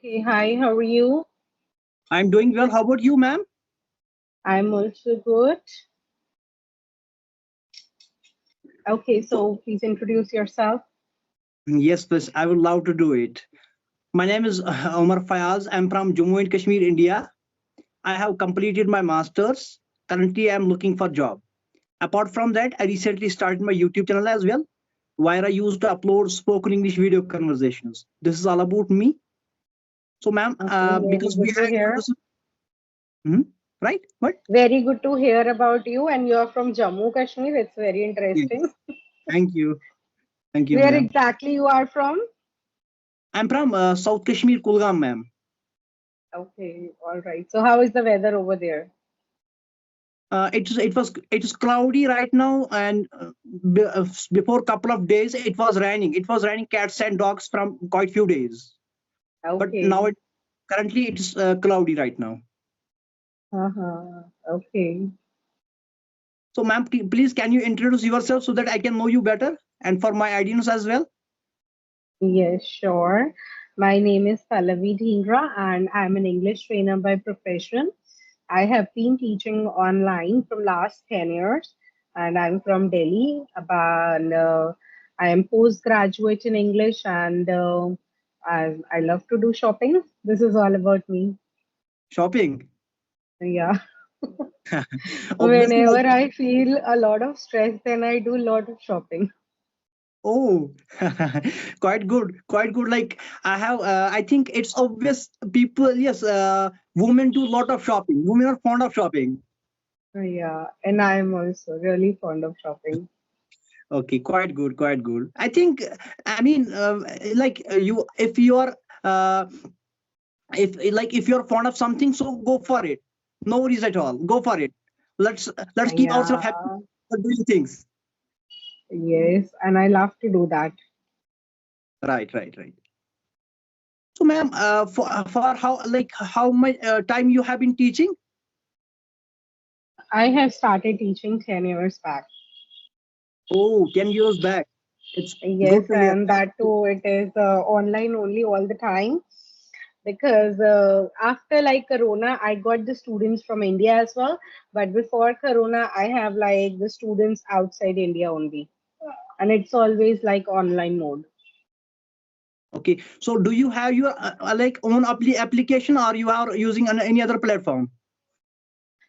Okay, hi, how are you? I'm doing well. How about you, ma'am? I'm also good. Okay, So, so please introduce yourself. yes, please. I would love to do it. My name is Omar Fayaz. I'm from Jammu and Kashmir, India. I have completed my master's. Currently, I'm looking for job. Apart from that, I recently started my YouTube channel as well, where I used to upload spoken English video conversations. This is all about me. So, ma'am, Okay, very because we good to had hear. conversation, Mhm. Right? What? Very good to hear about you, and you're from Jammu, Kashmir. It's very Yes. interesting. Thank you. Thank you, Where ma'am. exactly you are from? I'm from South Kashmir, Kulgam, ma'am. Okay, all right. So how is the weather over there? It is cloudy right now, and before a couple of days it was raining. It was raining cats and dogs from quite few days. But now Okay. currently it's cloudy right now. Uh-huh. Okay. So, ma'am, please can you introduce yourself so that I can know you better and for my audience as well? Yes, sure. My name is Pallavi Dhingra, and I'm an English trainer by profession. I have been teaching online from last 10 years, and I'm from Delhi. I am postgraduate in English, and I love to do shopping. This is all about me. Shopping. Yeah. Obviously, Whenever I feel a lot of stress, then I do a lot of shopping. oh, quite good, quite good. Like I think it's obvious people, yes, women do a lot of shopping. Women are fond of shopping. Yeah, and I am also really fond of shopping. Okay, quite good, quite good. I think, I mean, if you are, uh, if you're fond of something, so go for it. No worries at all. Go for it. Let's keep ourselves happy Yeah. for doing things. Yes, and I love to do that. Right, right, right. So, ma'am, for how much time you have been teaching? I have started teaching 10 years back. Oh, 10 years back. It's Yes, good to hear. and that too, it is online only all the time because after like Corona, I got the students from India as well. But before Corona, I have like the students outside India only, and it's always like online mode. Okay, so do you have your like own application, or you are using any other platform?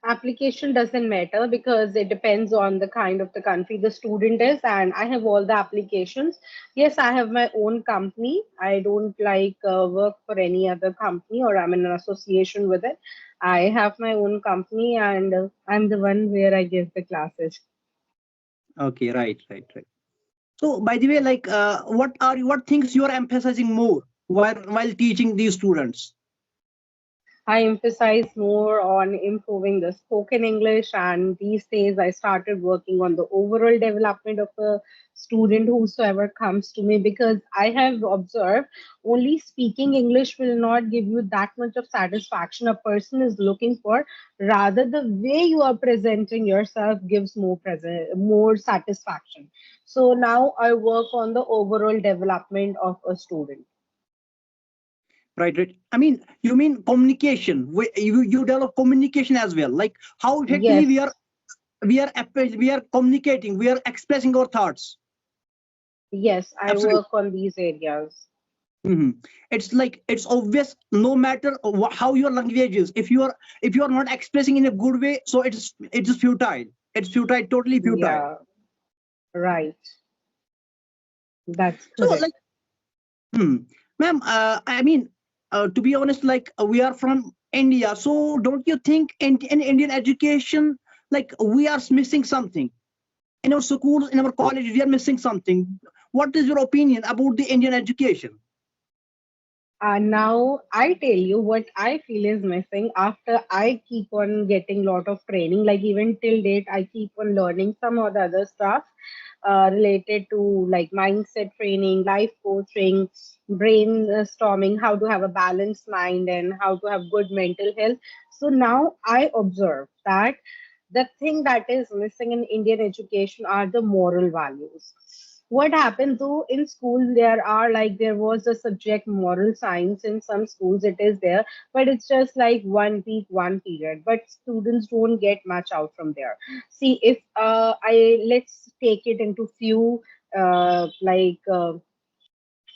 Application doesn't matter because it depends on the kind of the country the student is, and I have all the applications. Yes, I have my own company. I don't like work for any other company, or I'm in an association with it. I have my own company, and I'm the one where I give the classes. Okay, right, right, right. So, by the way, like, what things you are emphasizing more while teaching these students? I emphasize more on improving the spoken English, and these days I started working on the overall development of a student whosoever comes to me, because I have observed only speaking English will not give you that much of satisfaction a person is looking for. Rather, the way you are presenting yourself gives more satisfaction. So now I work on the overall development of a student. Right, right. I mean, you mean communication. You develop communication as well. Like how effectively Yes, we are communicating. We are expressing our thoughts. yes, I Absolutely. work on these areas. It's like it's obvious. No matter how your language is, if you are not expressing in a good way, so it's futile. It's futile, totally futile. Yeah, right. That's So correct. like, hmm, ma'am, I mean, to be honest, like we are from India, so don't you think in Indian education, like we are missing something in our schools, in our colleges, we are missing something. What is your opinion about the Indian education? Now I tell you what I feel is missing after I keep on getting lot of training. Like even till date, I keep on learning some or the other stuff related to like mindset training, life coaching, brainstorming, how to have a balanced mind and how to have good mental health. So now I observe that the thing that is missing in Indian education are the moral values. what happened though in school, there are like there was a subject moral science in some schools, it is there, but it's just like 1 week, one period, but students don't get much out from there. See, if I let's take it into few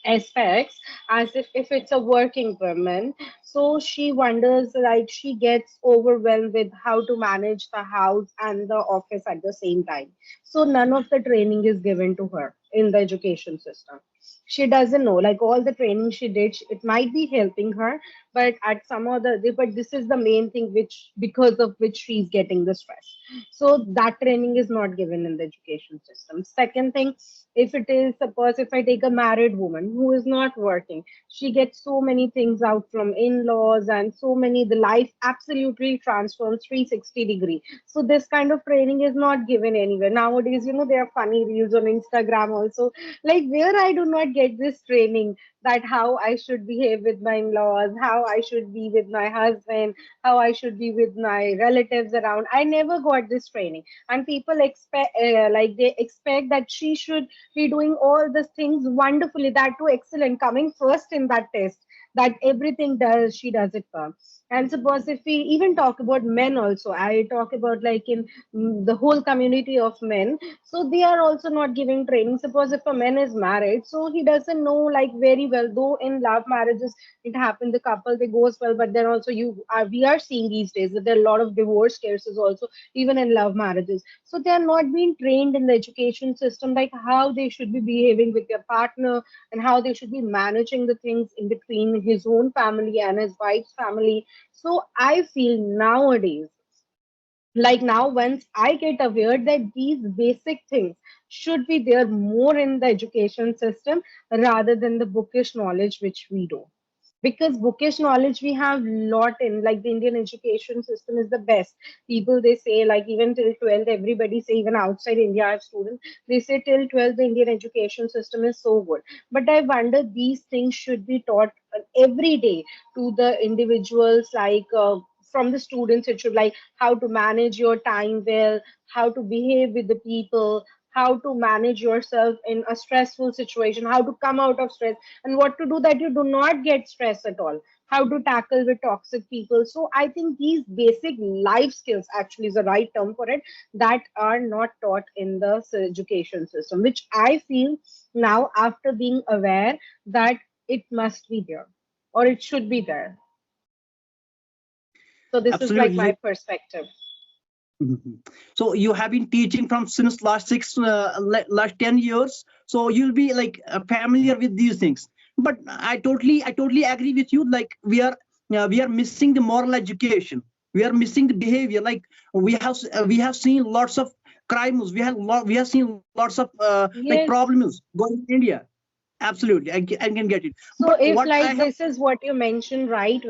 aspects, as if it's a working woman, so she wonders, like she gets overwhelmed with how to manage the house and the office at the same time. So none of the training is given to her in the education system. She doesn't know, like all the training she did, it might be helping her, but at some other, but this is the main thing which because of which she's getting the stress. So that training is not given in the education system. Second thing, if it is, suppose if I take a married woman who is not working, she gets so many things out from in-laws, and so many, the life absolutely transforms 360-degree. So this kind of training is not given anywhere nowadays. There are funny reels on Instagram also, like where I do not get this training, that how I should behave with my in-laws, how I should be with my husband, how I should be with my relatives around. I never got this training, and people expect, like they expect that she should be doing all these things wonderfully, that too excellent, coming first in that test, that everything does she does it for. And suppose if we even talk about men also, I talk about like in the whole community of men, so they are also not giving training. Suppose if a man is married, so he doesn't know like very well, though in love marriages it happens, the couple they goes well, but then also we are seeing these days that there are a lot of divorce cases also, even in love marriages. So they are not being trained in the education system, like how they should be behaving with their partner, and how they should be managing the things in between his own family and his wife's family. So I feel nowadays, like now once I get aware that these basic things should be there more in the education system rather than the bookish knowledge which we do. Because bookish knowledge we have lot in, like the Indian education system is the best. People they say, like even till 12th, everybody say, even outside India I have students, they say till 12th the Indian education system is so good. But I wonder these things should be taught every day to the individuals, like from the students it should, like how to manage your time well, how to behave with the people, how to manage yourself in a stressful situation, how to come out of stress, and what to do that you do not get stress at all, how to tackle with toxic people. So I think these basic life skills actually is the right term for it, that are not taught in the education system, which I feel now after being aware that it must be there, or it should be there. So this is like Absolutely. my Like, perspective. mhm. So you have been teaching from since last 10 years. So you'll be like familiar with these things. But I totally agree with you. Like we are missing the moral education. We are missing the behavior. Like we have seen lots of crimes. We have seen lots of like Yes. problems going in India. Absolutely, I can get it. So But if what I like have. this is what you mentioned right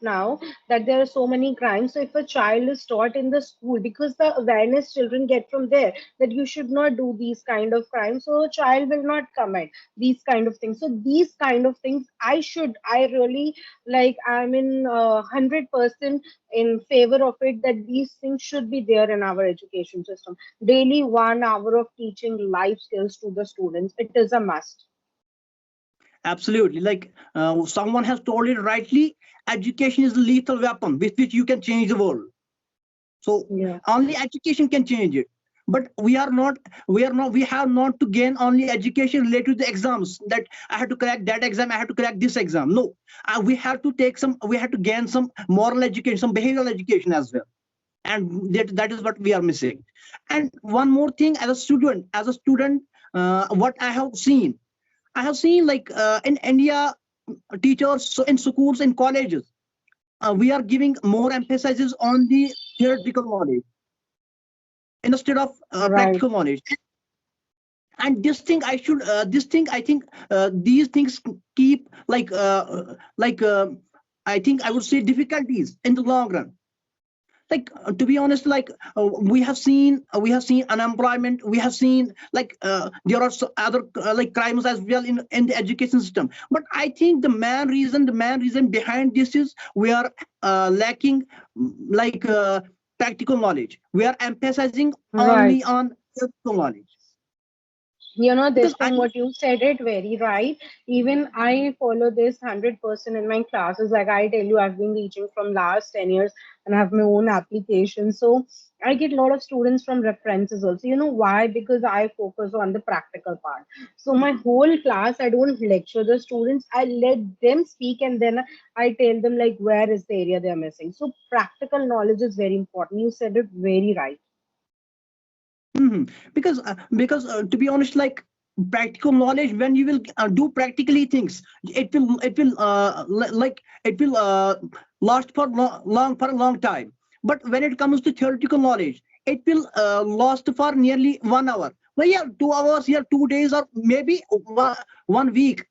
now, that there are so many crimes. So if a child is taught in the school, because the awareness children get from there that you should not do these kind of crimes, so a child will not commit these kind of things. So these kind of things I really like, I'm in 100% in favor of it, that these things should be there in our education system. Daily 1 hour of teaching life skills to the students. It is a must. Absolutely. Like someone has told it rightly, education is a lethal weapon with which you can change the world. So Yeah. only education can change it. But we have not to gain only education related to the exams, that I have to crack that exam, I have to crack this exam. No, we have to gain some moral education, some behavioral education as well. And that is what we are missing. And one more thing, as a student, what I have seen like in India, teachers so in schools and colleges, we are giving more emphasis on the theoretical knowledge instead of Right. practical knowledge. And this thing I think these things keep like I think I would say difficulties in the long run. Like to be honest, like we have seen unemployment, we have seen like there are other like crimes as well in the education system. But I think the main reason behind this is we are lacking like practical knowledge. We are emphasizing only Right. on theoretical knowledge. This because I thing, what you said, it very right. Even I follow this 100% in my classes. Like I tell you, I've been teaching from last 10 years and I have my own application. So I get a lot of students from references also. You know why? Because I focus on the practical part. So my whole class, I don't lecture the students. I let them speak and then I tell them like where is the area they're missing. So practical knowledge is very important. You said it very right. because to be honest, like practical knowledge, when you will do practically things, it will last for long for a long time. But when it comes to theoretical knowledge, it will last for nearly 1 hour. Well, yeah, 2 hours, yeah, 2 days, or maybe 1 week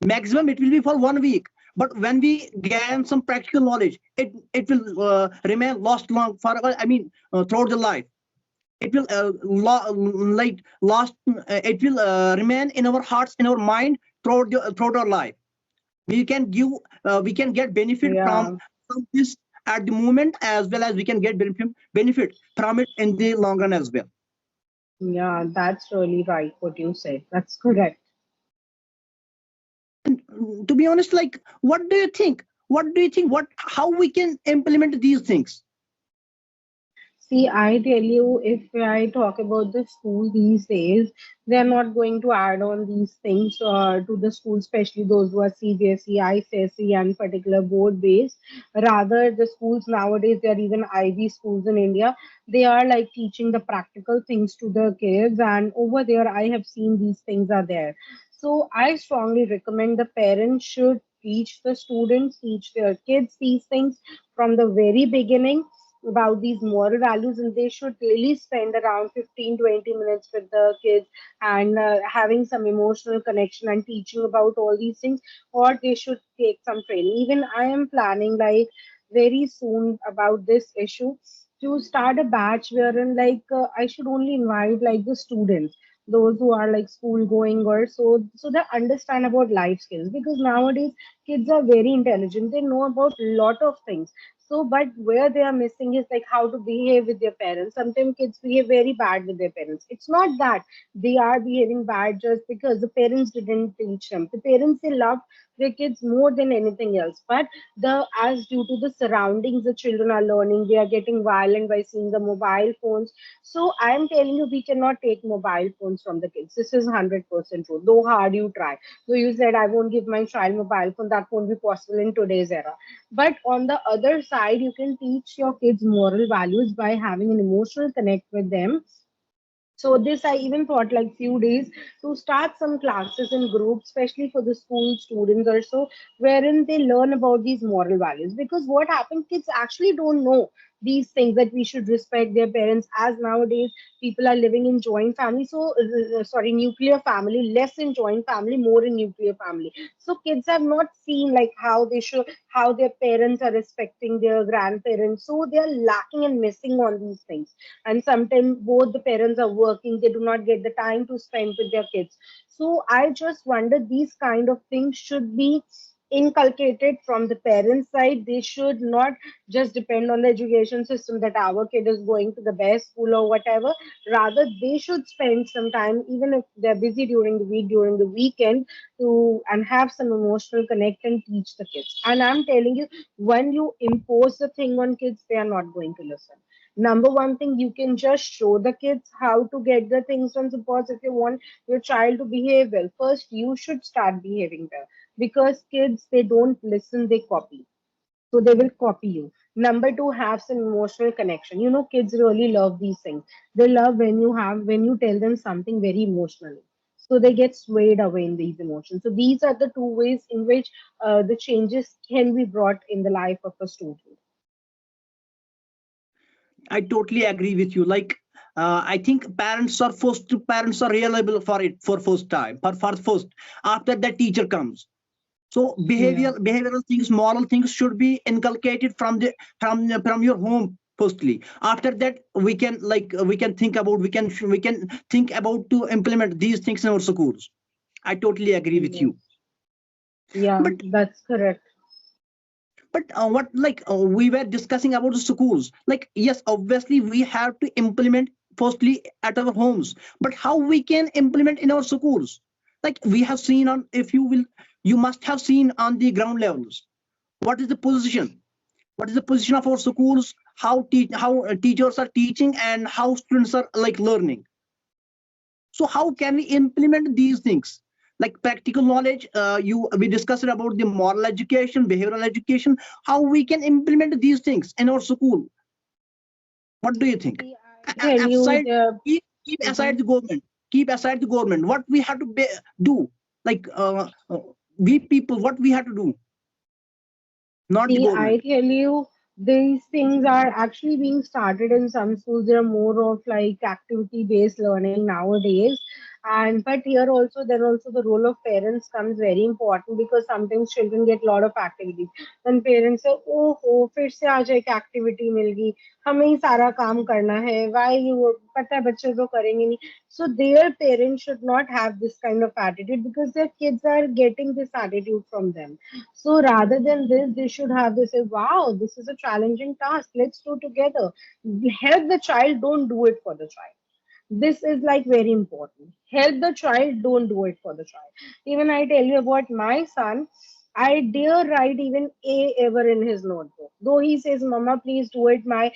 maximum. It will be for 1 week. But when we gain some practical knowledge, it will remain lost long for, I mean, throughout the life. It will like last, it will remain in our hearts, in our mind, throughout our life. We can get benefit Yeah. from this at the moment, as well as we can get benefit from it in the long run as well. Yeah, that's really right what you said. That's correct. And to be honest, like, what how we can implement these things? See, I tell you, if I talk about the school these days, they're not going to add on these things to the school, especially those who are CBSE, ICSE, and particular board based. Rather, the schools nowadays, they are even IB schools in India. They are like teaching the practical things to the kids, and over there, I have seen these things are there. So, I strongly recommend the parents should teach the students, teach their kids these things from the very beginning about these moral values, and they should really spend around 15-20 minutes with the kids and having some emotional connection and teaching about all these things, or they should take some training. Even I am planning like very soon about this issue to start a batch wherein I should only invite like the students, those who are like school going, or so they understand about life skills, because nowadays kids are very intelligent, they know about a lot of things. So, but where they are missing is like how to behave with their parents. Sometimes kids behave very bad with their parents. It's not that they are behaving bad just because the parents didn't teach them. The parents, they love their kids more than anything else. But the as due to the surroundings, the children are learning. They are getting violent by seeing the mobile phones. So I am telling you, we cannot take mobile phones from the kids. This is 100% true. Though hard you try. So you said I won't give my child mobile phone. That won't be possible in today's era, but on the other side, you can teach your kids moral values by having an emotional connect with them. So this I even thought like few days to start some classes in groups, especially for the school students or so, wherein they learn about these moral values. Because what happens, kids actually don't know these things, that we should respect their parents, as nowadays people are living in joint family. So sorry, nuclear family, less in joint family, more in nuclear family. So kids have not seen like how they should, how their parents are respecting their grandparents. So they are lacking and missing on these things, and sometimes both the parents are working, they do not get the time to spend with their kids. So I just wonder, these kind of things should be inculcated from the parents side. They should not just depend on the education system that our kid is going to the best school or whatever. Rather, they should spend some time, even if they're busy during the week, during the weekend, to and have some emotional connect and teach the kids. And I'm telling you, when you impose the thing on kids, they are not going to listen. Number one thing, you can just show the kids how to get the things done. Suppose if you want your child to behave well, first you should start behaving well, because kids, they don't listen, they copy. So they will copy you. Number two, have some emotional connection. Kids really love these things. They love when you tell them something very emotionally, so they get swayed away in these emotions. So these are the two ways in which the changes can be brought in the life of a student. I totally agree with you. Like, I think parents are reliable for it for first time, for first. After that, teacher comes. So Yeah. behavioral things, moral things should be inculcated from your home firstly. After that, we can think about, we can think about to implement these things in our schools. I totally agree with Yes. you. Yeah, But that's correct. what, like, we were discussing about the schools. Like, yes, obviously we have to implement firstly at our homes, but how we can implement in our schools. Like we have seen on, if you will, you must have seen on the ground levels, what is the position, what is the position of our schools, how teachers are teaching and how students are like learning. So how can we implement these things, like practical knowledge, you we discussed about the moral education, behavioral education, how we can implement these things in our school. What do you think? See, I tell you Aside, the. keep aside the government, keep aside the government, what we have to do, like we people, what we have to do, not the See, I government. tell you, these things are actually being started in some schools. They're more of like activity-based learning nowadays. And but here also, then also the role of parents comes very important because sometimes children get a lot of activities. When parents say, "Oh, oh, फिर से आज एक activity मिल गई, हमें ही सारा काम करना है, why you पता है बच्चे तो करेंगे नहीं." So their parents should not have this kind of attitude because their kids are getting this attitude from them. So rather than this, they should have this say, wow, this is a challenging task. Let's do together. Help the child, don't do it for the child. This is like very important. Help the child, don't do it for the child. Even I tell you about my son, I dare write even A ever in his notebook. Though he says, "Mama, please do it." My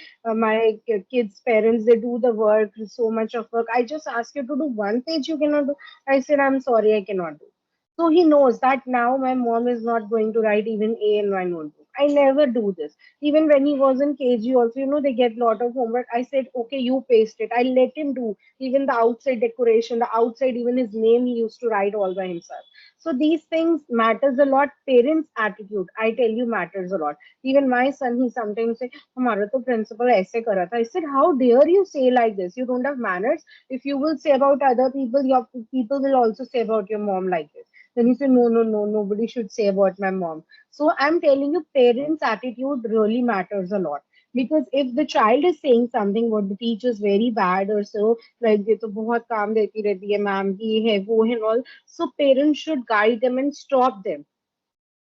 kids' parents they do the work, so much of work. I just ask you to do one page. You cannot do. I said, "I'm sorry, I cannot do." So he knows that now my mom is not going to write even A in my notebook. I never do this. Even when he was in KG, also, they get lot of homework. I said, okay, you paste it. I let him do even the outside decoration, the outside, even his name, he used to write all by himself. So these things matters a lot. Parents' attitude, I tell you, matters a lot. Even my son, he sometimes say, "हमारा तो principal ऐसे करा था." I said, how dare you say like this? You don't have manners. If you will say about other people, your people will also say about your mom like this. Then he said, no, no, no, nobody should say about my mom. So I'm telling you, parents' attitude really matters a lot. Because if the child is saying something what the teacher is very bad or so, like ये तो बहुत काम देती रहती है ma'am ये है वो है and all, so parents should guide them and stop them.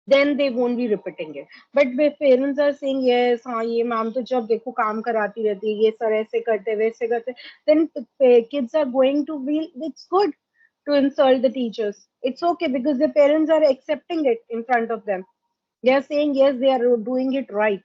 Then they won't be repeating it. But if parents are saying yes, हाँ ये मैम तो जब देखो काम कराती रहती है ये सर ऐसे करते वैसे करते, then kids are going to be, it's good to insult the teachers. It's okay because the parents are accepting it in front of them. They are saying yes, they are doing it right.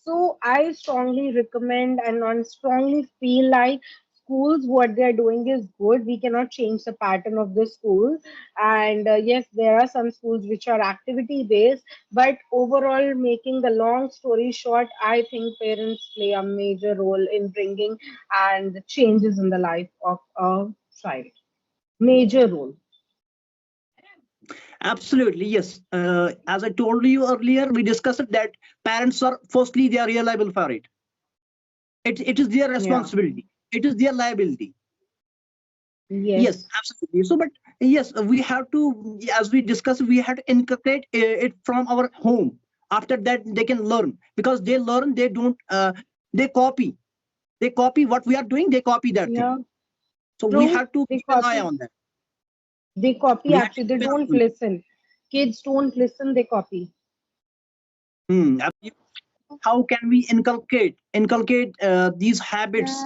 So I strongly recommend and I strongly feel like schools what they are doing is good. We cannot change the pattern of the school. And yes, there are some schools which are activity based, but overall, making the long story short, I think parents play a major role in bringing and the changes in the life of a child. Major role. Absolutely, yes. As I told you earlier, we discussed that parents are firstly they are reliable for it. It is their Yeah. responsibility. It is their liability. Yes, Yes. absolutely. So, but yes, we have to, as we discussed, we have to inculcate it from our home. After that, they can learn because they learn. They don't. They copy. They copy what we are doing. They copy that thing. Yeah. So we True. have to They keep an eye copy. on that. They copy We have to actually. They keep an don't eye on that. listen. Kids don't listen, they copy. Absolutely. How can we inculcate these habits?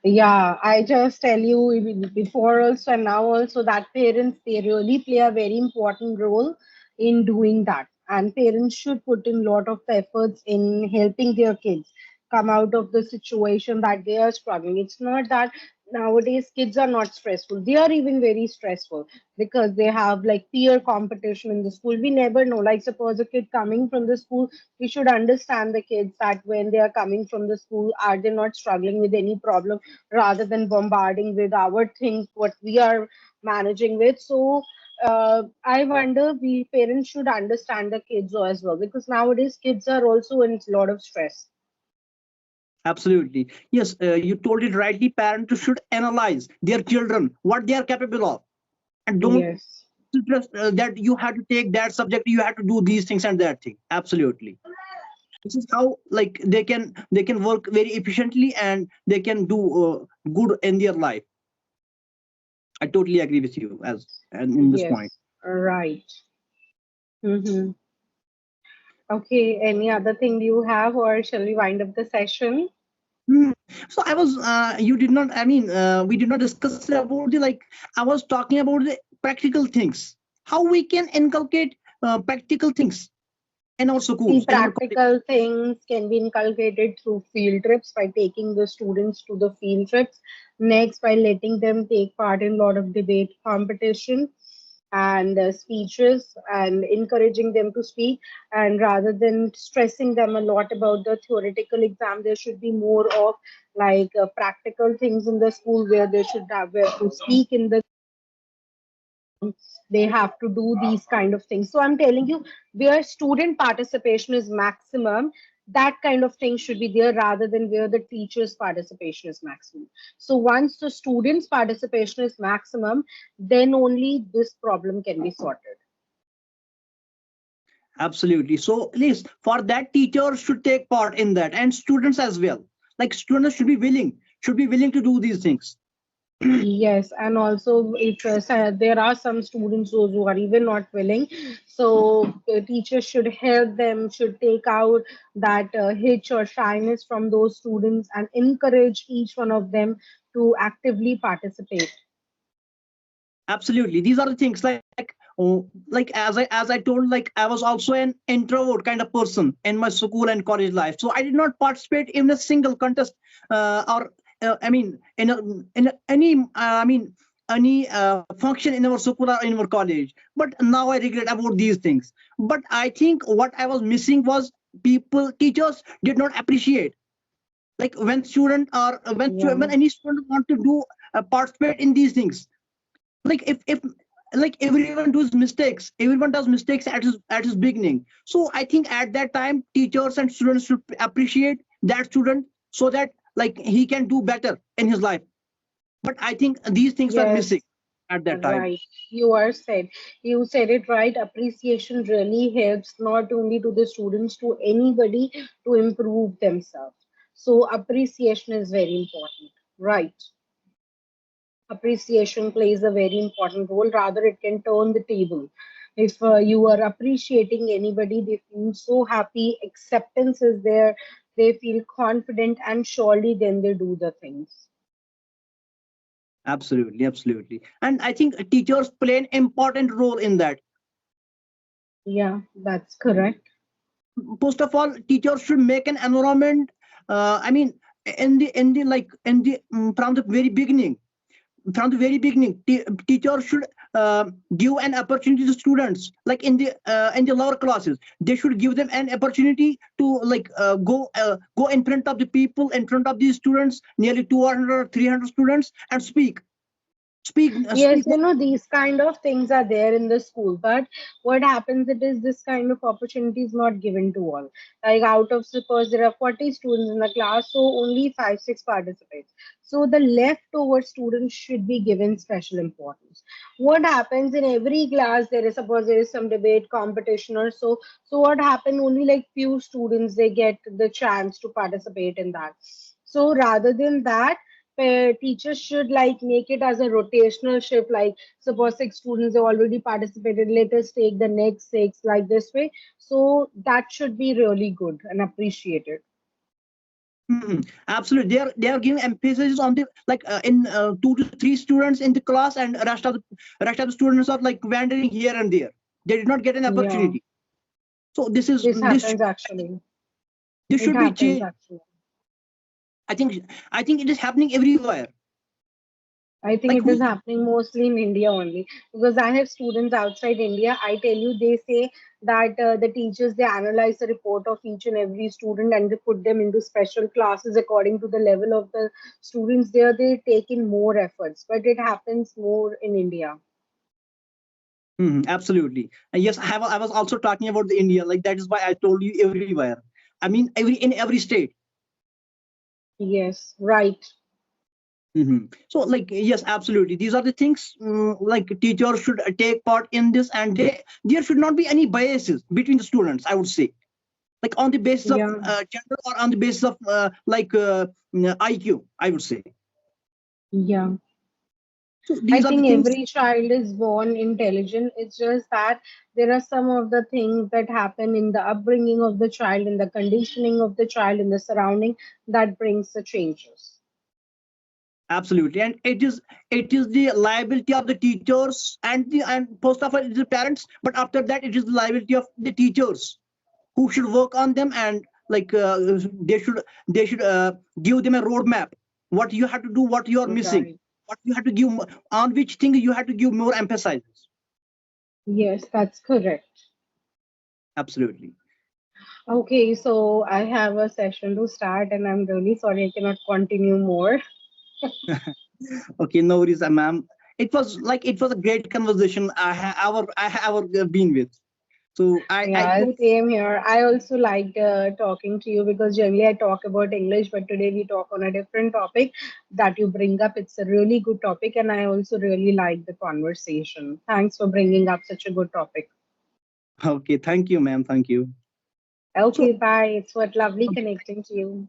Yeah, I just tell you before also and now also that parents they really play a very important role in doing that. And parents should put in a lot of efforts in helping their kids come out of the situation that they are struggling. It's not that nowadays kids are not stressful. They are even very stressful because they have like peer competition in the school. We never know. Like suppose a kid coming from the school, we should understand the kids that when they are coming from the school, are they not struggling with any problem rather than bombarding with our things what we are managing with. So I wonder we parents should understand the kids as well because nowadays kids are also in a lot of stress. Absolutely. Yes, you told it rightly. Parents should analyze their children, what they are capable of, and don't Yes. just that you have to take that subject, you have to do these things and that thing. Absolutely. This is how like they can work very efficiently and they can do good in their life. I totally agree with you as and in this point. Yes. Right. Mm-hmm. Okay. Any other thing you have, or shall we wind up the session? Hmm. So I was, you did not, we did not discuss about the like, I was talking about the practical things, how we can inculcate practical things in our See, schools, in our college. practical things can be inculcated through field trips by taking the students to the field trips. Next, by letting them take part in a lot of debate competition and speeches and encouraging them to speak. And rather than stressing them a lot about the theoretical exam, there should be more of like practical things in the school where they should have where to speak in the they have to do these kind of things. So I'm telling you, where student participation is maximum, that kind of thing should be there rather than where the teachers participation is maximum. So once the students participation is maximum, then only this problem can be sorted. Absolutely. So at least for that, teachers should take part in that, and students as well. Like students should be willing to do these things. Yes, and also if there are some students those who are even not willing, so teachers should help them, should take out that hitch or shyness from those students and encourage each one of them to actively participate. Absolutely, these are the things like, like as I told, like I was also an introvert kind of person in my school and college life, so I did not participate in a single contest, or any function in our school or in our college. But now I regret about these things. But I think what I was missing was people, teachers did not appreciate, like when student or when Yeah. any student want to do participate in these things, like if like everyone does mistakes at his beginning. So I think at that time teachers and students should appreciate that student, so that like he can do better in his life. But I think these things were missing Yes. at that time. Right. You said it right. Appreciation really helps not only to the students, to anybody to improve themselves. So appreciation is very important. Right. Appreciation plays a very important role. Rather, it can turn the table. If you are appreciating anybody, they feel so happy, acceptance is there, they feel confident, and surely then they do the things. Absolutely, and I think teachers play an important role in that. Yeah, that's correct. First of all, teachers should make an environment, I mean, in the like in the from the very beginning, teachers should give an opportunity to students, like in the lower classes. They should give them an opportunity to like go in front of the people, in front of these students, nearly 200 or 300 students, and Yes, speak. these kind of things are there in the school, but what happens it is this kind of opportunity is not given to all. Like out of suppose there are 40 students in the class, so only 5, 6 participate. So the leftover students should be given special importance. What happens in every class there is suppose there is some debate competition or so. So what happened only like few students they get the chance to participate in that. So rather than that teachers should like make it as a rotational shift, like suppose 6 students have already participated, let us take the next 6 like this way. So that should be really good and appreciated. Absolutely, they are giving emphasis on the like in 2 to 3 students in the class, and rest of the students are like wandering here and there. They did not get an Yeah, opportunity. So this this happens actually. this It should be happens changed. actually. I think it is happening everywhere. I think Like it is who? happening mostly in India only because I have students outside India. I tell you, they say that the teachers they analyze the report of each and every student and they put them into special classes according to the level of the students. There they take in more efforts, but it happens more in India. Absolutely. And yes, I was also talking about the India. Like that is why I told you everywhere. I mean, in every state. Yes, right. So like yes, absolutely. These are the things, like teachers should take part in this, and there should not be any biases between the students, I would say, like on the basis of Yeah, gender, or on the basis of IQ, I would say. yeah. So I these are the think things. every child is born intelligent. It's just that there are some of the things that happen in the upbringing of the child, in the conditioning of the child, in the surrounding that brings the changes. Absolutely, and it is the liability of the teachers and first of all it is the parents, but after that it is the liability of the teachers who should work on them, and like they should give them a roadmap. What you have to do, what you are missing, Right. what you have to give, on which thing you have to give more emphasis. Yes, that's correct. Absolutely. Okay, so I have a session to start, and I'm really sorry I cannot continue more. Okay, no worries, ma'am. It was a great conversation I have been with. So I Yeah, hope. same here. I also liked talking to you because generally I talk about English, but today we talk on a different topic that you bring up. It's a really good topic, and I also really like the conversation. Thanks for bringing up such a good topic. Okay, thank you, ma'am. Thank you. Okay, So bye. It's what lovely connecting to you.